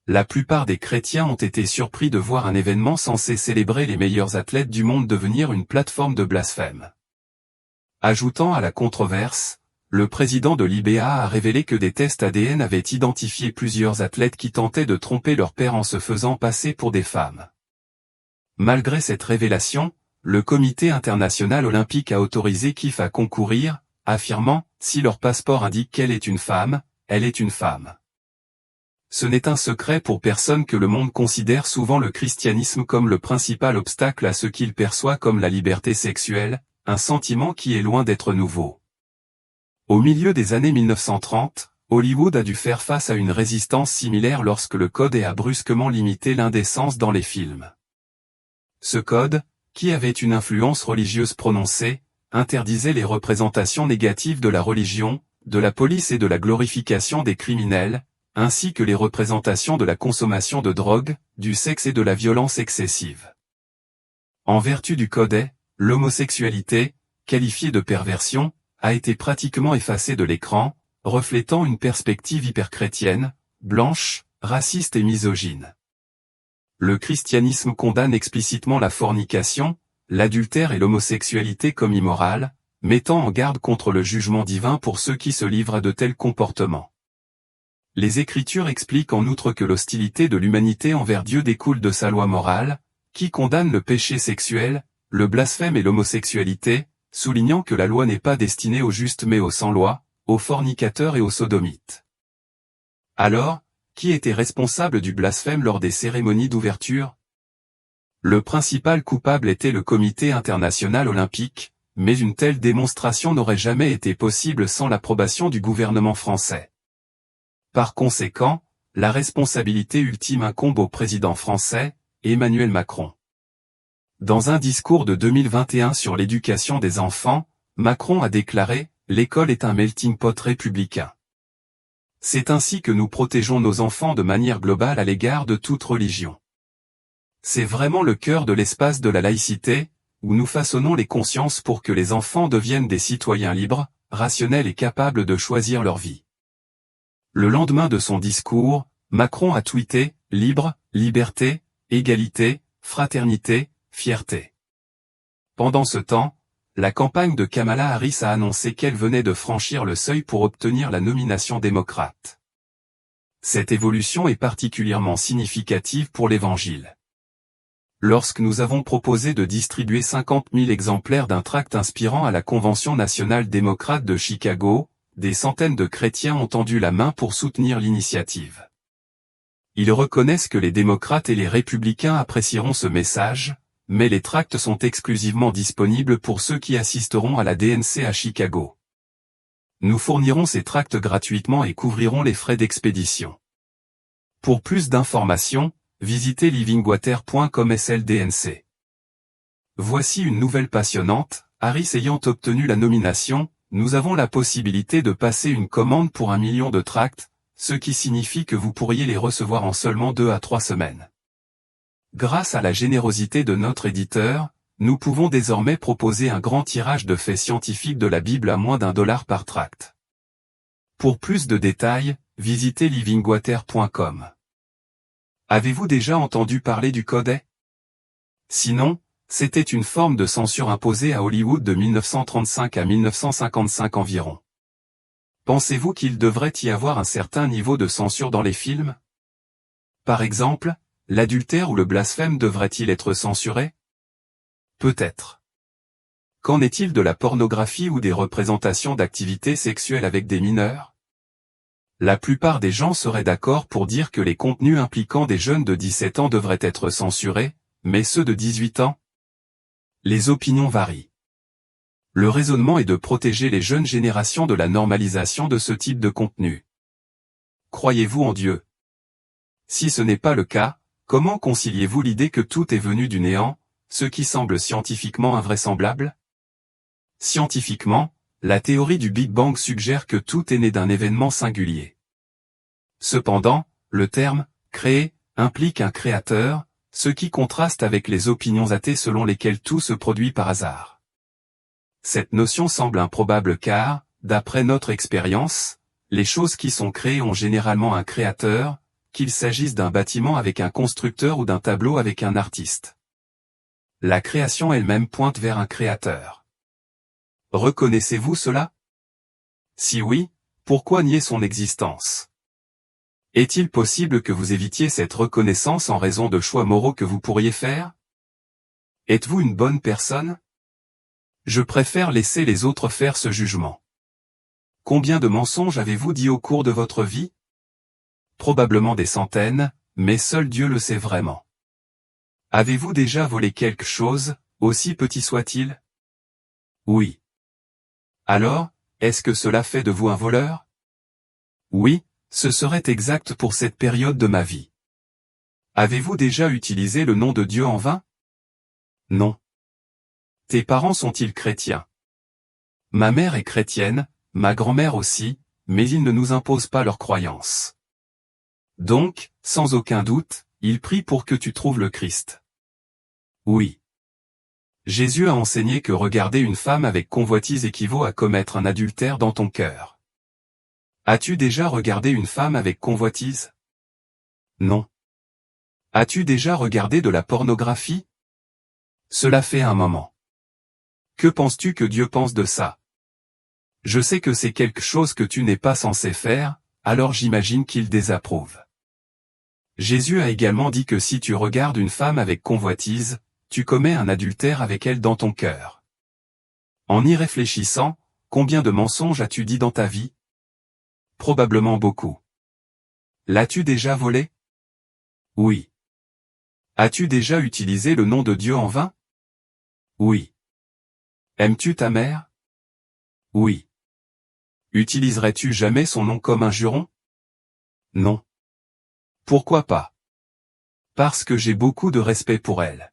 la plupart des chrétiens ont été surpris de voir un événement censé célébrer les meilleurs athlètes du monde devenir une plateforme de blasphème. Ajoutant à la controverse, le président de l'IBA a révélé que des tests ADN avaient identifié plusieurs athlètes qui tentaient de tromper leur père en se faisant passer pour des femmes. Malgré cette révélation, le Comité international olympique a autorisé Kif à concourir, affirmant « Si leur passeport indique qu'elle est une femme, elle est une femme ». Ce n'est un secret pour personne que le monde considère souvent le christianisme comme le principal obstacle à ce qu'il perçoit comme la liberté sexuelle, un sentiment qui est loin d'être nouveau. Au milieu des années 1930, Hollywood a dû faire face à une résistance similaire lorsque le code a brusquement limité l'indécence dans les films. Ce code, qui avait une influence religieuse prononcée, interdisait les représentations négatives de la religion, de la police et de la glorification des criminels, ainsi que les représentations de la consommation de drogue, du sexe et de la violence excessive. En vertu du code, l'homosexualité, qualifiée de perversion, a été pratiquement effacée de l'écran, reflétant une perspective hyperchrétienne, blanche, raciste et misogyne. Le christianisme condamne explicitement la fornication, l'adultère et l'homosexualité comme immorales, mettant en garde contre le jugement divin pour ceux qui se livrent à de tels comportements. Les Écritures expliquent en outre que l'hostilité de l'humanité envers Dieu découle de sa loi morale, qui condamne le péché sexuel, le blasphème et l'homosexualité, soulignant que la loi n'est pas destinée aux justes mais aux sans-loi, aux fornicateurs et aux sodomites. Alors, qui était responsable du blasphème lors des cérémonies d'ouverture? Le principal coupable était le Comité international olympique, mais une telle démonstration n'aurait jamais été possible sans l'approbation du gouvernement français. Par conséquent, la responsabilité ultime incombe au président français, Emmanuel Macron. Dans un discours de 2021 sur l'éducation des enfants, Macron a déclaré « L'école est un melting pot républicain. C'est ainsi que nous protégeons nos enfants de manière globale à l'égard de toute religion. C'est vraiment le cœur de l'espace de la laïcité, où nous façonnons les consciences pour que les enfants deviennent des citoyens libres, rationnels et capables de choisir leur vie. » Le lendemain de son discours, Macron a tweeté « Libre, liberté, égalité, fraternité, fierté ». Pendant ce temps, la campagne de Kamala Harris a annoncé qu'elle venait de franchir le seuil pour obtenir la nomination démocrate. Cette évolution est particulièrement significative pour l'Évangile. Lorsque nous avons proposé de distribuer 50 000 exemplaires d'un tract inspirant à la Convention nationale démocrate de Chicago, des centaines de chrétiens ont tendu la main pour soutenir l'initiative. Ils reconnaissent que les démocrates et les républicains apprécieront ce message, mais les tracts sont exclusivement disponibles pour ceux qui assisteront à la DNC à Chicago. Nous fournirons ces tracts gratuitement et couvrirons les frais d'expédition. Pour plus d'informations, visitez livingwater.com/DNC. Voici une nouvelle passionnante, Harris ayant obtenu la nomination, nous avons la possibilité de passer une commande pour 1 million de tracts, ce qui signifie que vous pourriez les recevoir en seulement 2 à 3 semaines. Grâce à la générosité de notre éditeur, nous pouvons désormais proposer un grand tirage de faits scientifiques de la Bible à moins d'$1 par tract. Pour plus de détails, visitez livingwater.com. Avez-vous déjà entendu parler du code? Sinon, c'était une forme de censure imposée à Hollywood de 1935 à 1955 environ. Pensez-vous qu'il devrait y avoir un certain niveau de censure dans les films? Par exemple, l'adultère ou le blasphème devrait-il être censuré? Peut-être. Qu'en est-il de la pornographie ou des représentations d'activités sexuelles avec des mineurs? La plupart des gens seraient d'accord pour dire que les contenus impliquant des jeunes de 17 ans devraient être censurés, mais ceux de 18 ans? Les opinions varient. Le raisonnement est de protéger les jeunes générations de la normalisation de ce type de contenu. Croyez-vous en Dieu? Si ce n'est pas le cas, comment conciliez-vous l'idée que tout est venu du néant, ce qui semble scientifiquement invraisemblable? Scientifiquement, la théorie du Big Bang suggère que tout est né d'un événement singulier. Cependant, le terme « créer » implique un créateur, ce qui contraste avec les opinions athées selon lesquelles tout se produit par hasard. Cette notion semble improbable car, d'après notre expérience, les choses qui sont créées ont généralement un créateur, qu'il s'agisse d'un bâtiment avec un constructeur ou d'un tableau avec un artiste. La création elle-même pointe vers un créateur. Reconnaissez-vous cela? Si oui, pourquoi nier son existence? Est-il possible que vous évitiez cette reconnaissance en raison de choix moraux que vous pourriez faire? Êtes-vous une bonne personne? Je préfère laisser les autres faire ce jugement. Combien de mensonges avez-vous dit au cours de votre vie? Probablement des centaines, mais seul Dieu le sait vraiment. Avez-vous déjà volé quelque chose, aussi petit soit-il? Oui. Alors, est-ce que cela fait de vous un voleur? Oui, ce serait exact pour cette période de ma vie. Avez-vous déjà utilisé le nom de Dieu en vain? Non. Tes parents sont-ils chrétiens? Ma mère est chrétienne, ma grand-mère aussi, mais ils ne nous imposent pas leur croyance. Donc, sans aucun doute, ils prient pour que tu trouves le Christ. Oui. Jésus a enseigné que regarder une femme avec convoitise équivaut à commettre un adultère dans ton cœur. As-tu déjà regardé une femme avec convoitise? Non. As-tu déjà regardé de la pornographie? Cela fait un moment. Que penses-tu que Dieu pense de ça? Je sais que c'est quelque chose que tu n'es pas censé faire, alors j'imagine qu'il désapprouve. Jésus a également dit que si tu regardes une femme avec convoitise, tu commets un adultère avec elle dans ton cœur. En y réfléchissant, combien de mensonges as-tu dit dans ta vie? Probablement beaucoup. L'as-tu déjà volé? Oui. As-tu déjà utilisé le nom de Dieu en vain? Oui. Aimes-tu ta mère? Oui. Utiliserais-tu jamais son nom comme un juron? Non. Pourquoi pas? Parce que j'ai beaucoup de respect pour elle.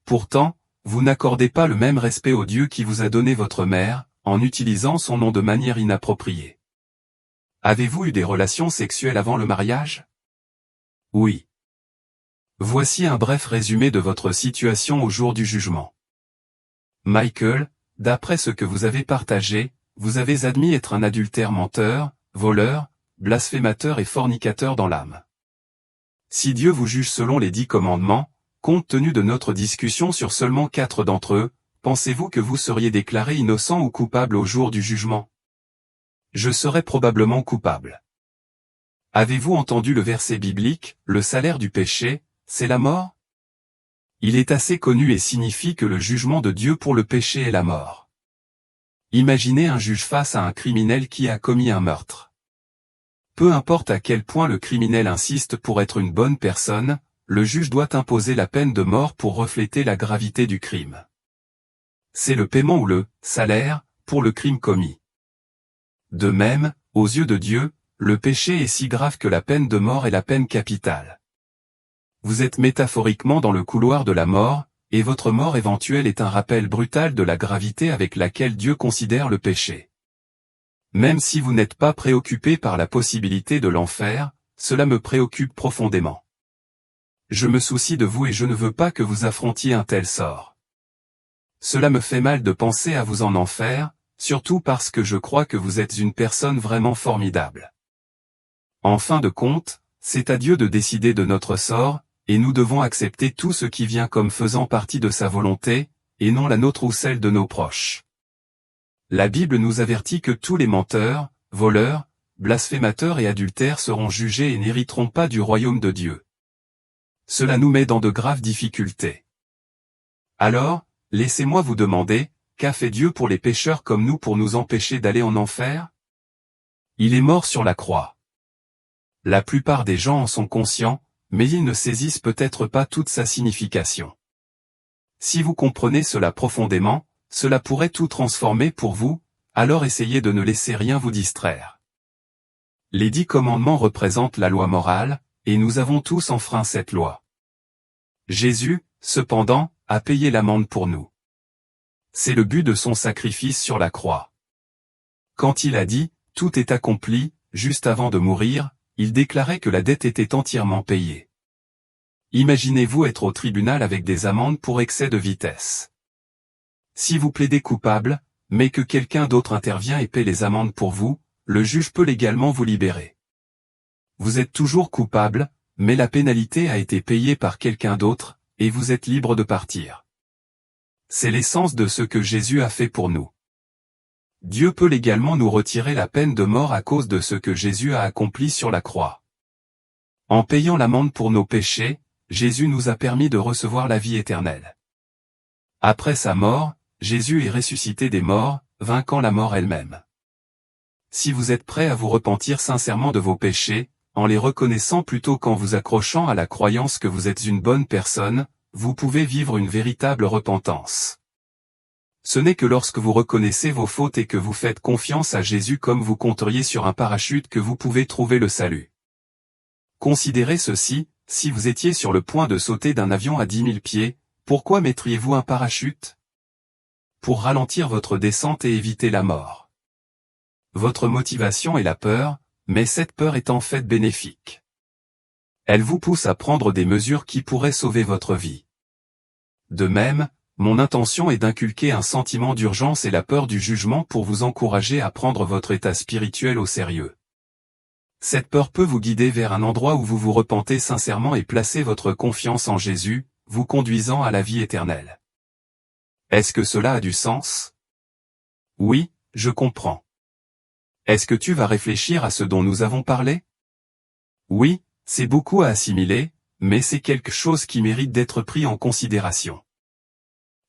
Pourtant, vous n'accordez pas le même respect au Dieu qui vous a donné votre mère, en utilisant son nom de manière inappropriée. Avez-vous eu des relations sexuelles avant le mariage? Oui. Voici un bref résumé de votre situation au jour du jugement. Michael, d'après ce que vous avez partagé, vous avez admis être un adultère menteur, voleur, blasphémateur et fornicateur dans l'âme. Si Dieu vous juge selon les 10 commandements, compte tenu de notre discussion sur seulement 4 d'entre eux, pensez-vous que vous seriez déclaré innocent ou coupable au jour du jugement? Je serais probablement coupable. Avez-vous entendu le verset biblique, le salaire du péché, c'est la mort? Il est assez connu et signifie que le jugement de Dieu pour le péché est la mort. Imaginez un juge face à un criminel qui a commis un meurtre. Peu importe à quel point le criminel insiste pour être une bonne personne, le juge doit imposer la peine de mort pour refléter la gravité du crime. C'est le paiement ou le salaire pour le crime commis. De même, aux yeux de Dieu, le péché est si grave que la peine de mort est la peine capitale. Vous êtes métaphoriquement dans le couloir de la mort, et votre mort éventuelle est un rappel brutal de la gravité avec laquelle Dieu considère le péché. Même si vous n'êtes pas préoccupé par la possibilité de l'enfer, cela me préoccupe profondément. Je me soucie de vous et je ne veux pas que vous affrontiez un tel sort. Cela me fait mal de penser à vous en enfer, surtout parce que je crois que vous êtes une personne vraiment formidable. En fin de compte, c'est à Dieu de décider de notre sort, et nous devons accepter tout ce qui vient comme faisant partie de sa volonté, et non la nôtre ou celle de nos proches. La Bible nous avertit que tous les menteurs, voleurs, blasphémateurs et adultères seront jugés et n'hériteront pas du royaume de Dieu. Cela nous met dans de graves difficultés. Alors, laissez-moi vous demander, qu'a fait Dieu pour les pécheurs comme nous pour nous empêcher d'aller en enfer? Il est mort sur la croix. La plupart des gens en sont conscients, mais ils ne saisissent peut-être pas toute sa signification. Si vous comprenez cela profondément, cela pourrait tout transformer pour vous, alors essayez de ne laisser rien vous distraire. Les 10 commandements représentent la loi morale, et nous avons tous enfreint cette loi. Jésus, cependant, a payé l'amende pour nous. C'est le but de son sacrifice sur la croix. Quand il a dit « Tout est accompli », juste avant de mourir, il déclarait que la dette était entièrement payée. Imaginez-vous être au tribunal avec des amendes pour excès de vitesse. Si vous plaidez coupable, mais que quelqu'un d'autre intervient et paie les amendes pour vous, le juge peut légalement vous libérer. Vous êtes toujours coupable, mais la pénalité a été payée par quelqu'un d'autre, et vous êtes libre de partir. C'est l'essence de ce que Jésus a fait pour nous. Dieu peut légalement nous retirer la peine de mort à cause de ce que Jésus a accompli sur la croix. En payant l'amende pour nos péchés, Jésus nous a permis de recevoir la vie éternelle. Après sa mort, Jésus est ressuscité des morts, vainquant la mort elle-même. Si vous êtes prêt à vous repentir sincèrement de vos péchés, en les reconnaissant plutôt qu'en vous accrochant à la croyance que vous êtes une bonne personne, vous pouvez vivre une véritable repentance. Ce n'est que lorsque vous reconnaissez vos fautes et que vous faites confiance à Jésus comme vous compteriez sur un parachute que vous pouvez trouver le salut. Considérez ceci, si vous étiez sur le point de sauter d'un avion à 10 000 pieds, pourquoi mettriez-vous un parachute? Pour ralentir votre descente et éviter la mort. Votre motivation est la peur, mais cette peur est en fait bénéfique. Elle vous pousse à prendre des mesures qui pourraient sauver votre vie. De même, mon intention est d'inculquer un sentiment d'urgence et la peur du jugement pour vous encourager à prendre votre état spirituel au sérieux. Cette peur peut vous guider vers un endroit où vous vous repentez sincèrement et placez votre confiance en Jésus, vous conduisant à la vie éternelle. Est-ce que cela a du sens? Oui, je comprends. Est-ce que tu vas réfléchir à ce dont nous avons parlé? Oui, c'est beaucoup à assimiler, mais c'est quelque chose qui mérite d'être pris en considération.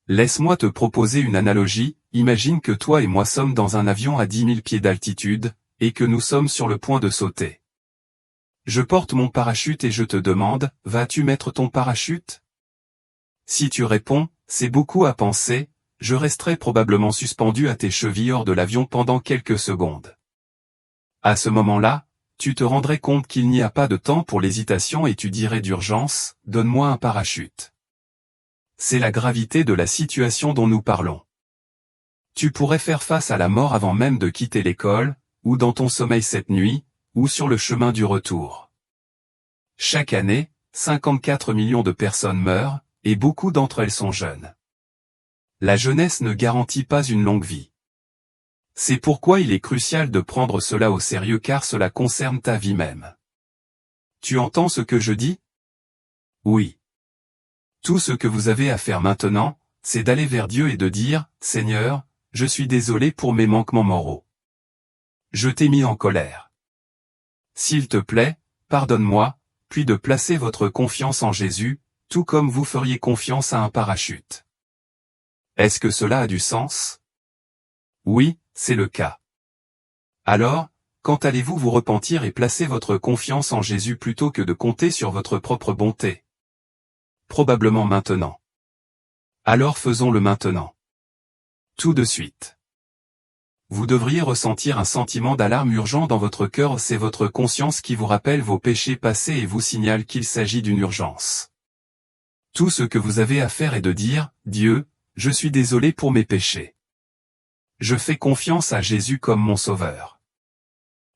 Laisse-moi te proposer une analogie, imagine que toi et moi sommes dans un avion à 10 000 pieds d'altitude, et que nous sommes sur le point de sauter. Je porte mon parachute et je te demande, vas-tu mettre ton parachute? Si tu réponds, c'est beaucoup à penser, je resterai probablement suspendu à tes chevilles hors de l'avion pendant quelques secondes. À ce moment-là, tu te rendrais compte qu'il n'y a pas de temps pour l'hésitation et tu dirais d'urgence, donne-moi un parachute. C'est la gravité de la situation dont nous parlons. Tu pourrais faire face à la mort avant même de quitter l'école, ou dans ton sommeil cette nuit, ou sur le chemin du retour. Chaque année, 54 millions de personnes meurent, et beaucoup d'entre elles sont jeunes. La jeunesse ne garantit pas une longue vie. C'est pourquoi il est crucial de prendre cela au sérieux car cela concerne ta vie même. Tu entends ce que je dis? Oui. Tout ce que vous avez à faire maintenant, c'est d'aller vers Dieu et de dire, « Seigneur, je suis désolé pour mes manquements moraux. Je t'ai mis en colère. S'il te plaît, pardonne-moi, puis de placer votre confiance en Jésus, tout comme vous feriez confiance à un parachute. » Est-ce que cela a du sens? Oui, c'est le cas. Alors, quand allez-vous vous repentir et placer votre confiance en Jésus plutôt que de compter sur votre propre bonté? Probablement maintenant. Alors faisons-le maintenant. Tout de suite. Vous devriez ressentir un sentiment d'alarme urgent dans votre cœur, c'est votre conscience qui vous rappelle vos péchés passés et vous signale qu'il s'agit d'une urgence. Tout ce que vous avez à faire est de dire, « Dieu, je suis désolé pour mes péchés. Je fais confiance à Jésus comme mon sauveur.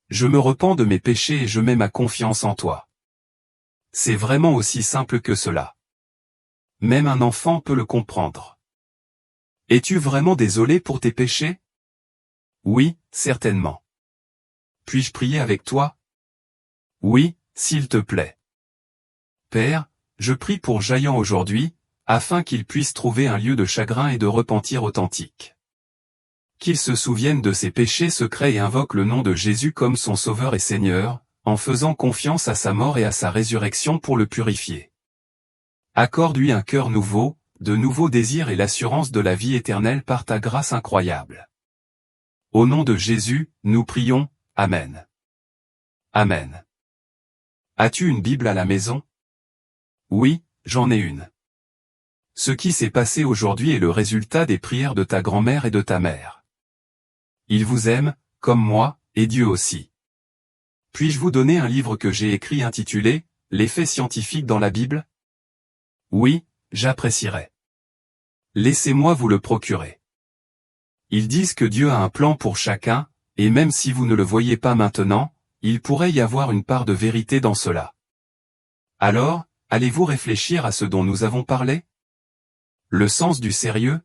Je me repens de mes péchés et je mets ma confiance en toi. » C'est vraiment aussi simple que cela. Même un enfant peut le comprendre. Es-tu vraiment désolé pour tes péchés? Oui, certainement. Puis-je prier avec toi? Oui, s'il te plaît. Père, je prie pour Jayan aujourd'hui, afin qu'il puisse trouver un lieu de chagrin et de repentir authentique. Qu'il se souvienne de ses péchés secrets et invoque le nom de Jésus comme son Sauveur et Seigneur, en faisant confiance à sa mort et à sa résurrection pour le purifier. Accorde-lui un cœur nouveau, de nouveaux désirs et l'assurance de la vie éternelle par ta grâce incroyable. Au nom de Jésus, nous prions, Amen. Amen. As-tu une Bible à la maison? Oui, j'en ai une. Ce qui s'est passé aujourd'hui est le résultat des prières de ta grand-mère et de ta mère. Ils vous aiment, comme moi, et Dieu aussi. Puis-je vous donner un livre que j'ai écrit intitulé « Les faits scientifiques dans la Bible » ? Oui, j'apprécierais. Laissez-moi vous le procurer. Ils disent que Dieu a un plan pour chacun, et même si vous ne le voyez pas maintenant, il pourrait y avoir une part de vérité dans cela. Alors, allez-vous réfléchir à ce dont nous avons parlé? Le sens du sérieux?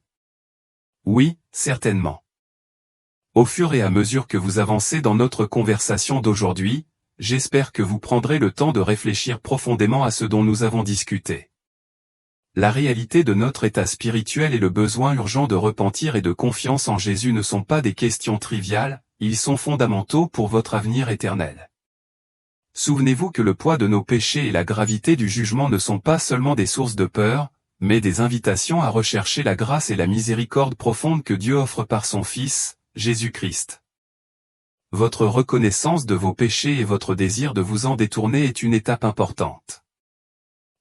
Oui, certainement. Au fur et à mesure que vous avancez dans notre conversation d'aujourd'hui, j'espère que vous prendrez le temps de réfléchir profondément à ce dont nous avons discuté. La réalité de notre état spirituel et le besoin urgent de repentir et de confiance en Jésus ne sont pas des questions triviales, ils sont fondamentaux pour votre avenir éternel. Souvenez-vous que le poids de nos péchés et la gravité du jugement ne sont pas seulement des sources de peur, mais des invitations à rechercher la grâce et la miséricorde profonde que Dieu offre par son Fils, Jésus-Christ. Votre reconnaissance de vos péchés et votre désir de vous en détourner est une étape importante.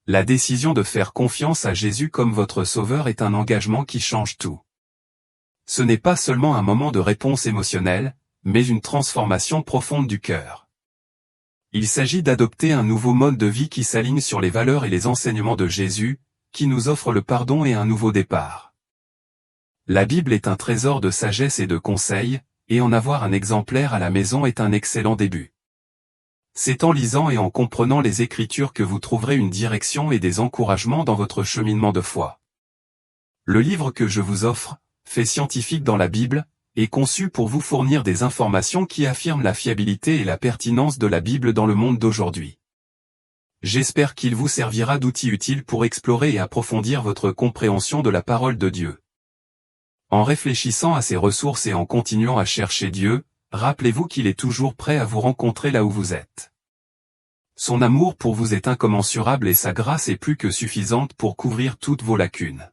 La décision de faire confiance à Jésus comme votre Sauveur est un engagement qui change tout. Ce n'est pas seulement un moment de réponse émotionnelle, mais une transformation profonde du cœur. Il s'agit d'adopter un nouveau mode de vie qui s'aligne sur les valeurs et les enseignements de Jésus, qui nous offre le pardon et un nouveau départ. La Bible est un trésor de sagesse et de conseils, et en avoir un exemplaire à la maison est un excellent début. C'est en lisant et en comprenant les Écritures que vous trouverez une direction et des encouragements dans votre cheminement de foi. Le livre que je vous offre, Faits scientifiques dans la Bible, est conçu pour vous fournir des informations qui affirment la fiabilité et la pertinence de la Bible dans le monde d'aujourd'hui. J'espère qu'il vous servira d'outil utile pour explorer et approfondir votre compréhension de la parole de Dieu. En réfléchissant à ces ressources et en continuant à chercher Dieu, rappelez-vous qu'il est toujours prêt à vous rencontrer là où vous êtes. Son amour pour vous est incommensurable et sa grâce est plus que suffisante pour couvrir toutes vos lacunes.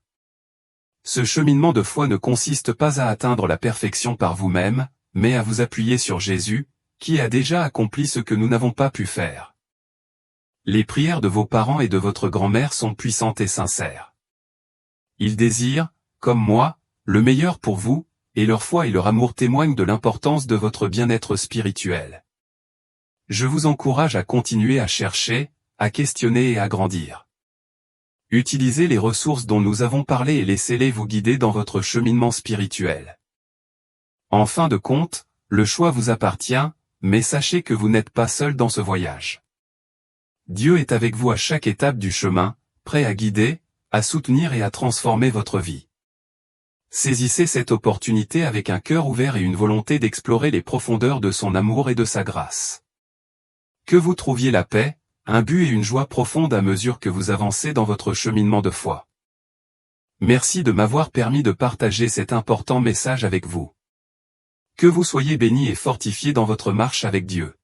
Ce cheminement de foi ne consiste pas à atteindre la perfection par vous-même, mais à vous appuyer sur Jésus, qui a déjà accompli ce que nous n'avons pas pu faire. Les prières de vos parents et de votre grand-mère sont puissantes et sincères. Ils désirent, comme moi, le meilleur pour vous, et leur foi et leur amour témoignent de l'importance de votre bien-être spirituel. Je vous encourage à continuer à chercher, à questionner et à grandir. Utilisez les ressources dont nous avons parlé et laissez-les vous guider dans votre cheminement spirituel. En fin de compte, le choix vous appartient, mais sachez que vous n'êtes pas seul dans ce voyage. Dieu est avec vous à chaque étape du chemin, prêt à guider, à soutenir et à transformer votre vie. Saisissez cette opportunité avec un cœur ouvert et une volonté d'explorer les profondeurs de son amour et de sa grâce. Que vous trouviez la paix, un but et une joie profonde à mesure que vous avancez dans votre cheminement de foi. Merci de m'avoir permis de partager cet important message avec vous. Que vous soyez bénis et fortifiés dans votre marche avec Dieu.